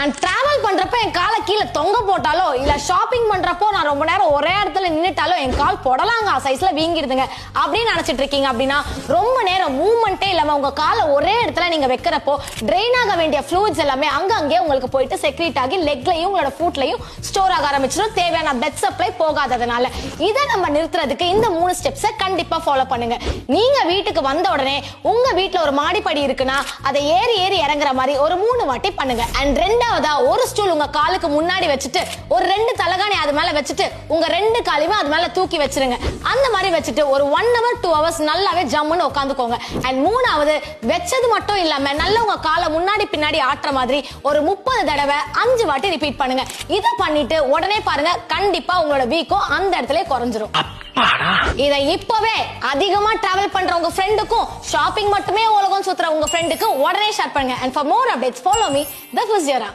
நான் டிராவல் பண்றப்ப என் காலை கீழே தொங்க போட்டாலோ இல்ல ஷாப்பிங் பண்றப்போ நான் ரொம்ப நேரம் ஒரே இடத்துல நின்னுட்டாலோ என் கால் புடலாங்க சைஸ்ல வீங்கிடுதுங்க அப்படின்னு நினைச்சிட்டு இருக்கீங்க அப்படின்னா ரொம்ப நேரம் மூவ்மெண்டே இல்லாம உங்க காலை ஒரே இடத்துல நீங்க வைக்கிறப்போ ட்ரெயின் ஆக வேண்டிய ஃப்ளூயிட்ஸ் எல்லாமே அங்கங்கே உங்களுக்கு போயிட்டு செக்ரீட் ஆகி லெக்லயும் உங்களோட ஃபுட்லயும் ஸ்டோர் ஆக ஆரம்பிச்சிடும். தேவையான பிளட் சப்ளை போகாததுனால இதை நம்ம நிறுத்துறதுக்கு இந்த 3 ஸ்டெப்ஸை கண்டிப்பா ஃபாலோ பண்ணுங்க. நீங்க வீட்டுக்கு வந்த உடனே உங்க வீட்டுல ஒரு மாடிப்படி இருக்குன்னா அதை ஏறி ஏறி இறங்குற மாதிரி ஒரு 3 வாட்டி பண்ணுங்க. அண்ட் ரெண்டாவதா ஒரு ஸ்டூல் உங்க காலுக்கு முன்னாடி வச்சுட்டு ஒரு 2 தலகாணி அது மேல வச்சுட்டு உங்க 2 காலையுமே அது மேல தூக்கி வச்சிருங்க. அந்த மாதிரி வச்சுட்டு ஒரு 1 hour 2 hours நல்லாவே ஜம்முன்னு உட்காந்துக்கோங்க. அண்ட் மூணாவது வச்சது மட்டும் இல்லாம நல்ல உங்க காலை முன்னாடி பின்னாடி ஆட்டுற மாதிரி ஒரு 30 தடவை 5 வாட்டி ரிப்பீட் பண்ணுங்க. இதை பண்ணிட்டு உடனே பாருங்க கண்டிப்பா உங்களோட வீக்கம் அந்த இடத்துல குறைஞ்சிரும். இதை இப்பவே அதிகமா டிராவல் பண்ற உங்க ஃப்ரெண்டுக்கும் ஷாப்பிங் மட்டுமே உலகம் சுத்துற உங்க ஃப்ரெண்டுக்கு உடனே ஷேர் பண்ணுங்க. And for more updates follow me, the Fuziera.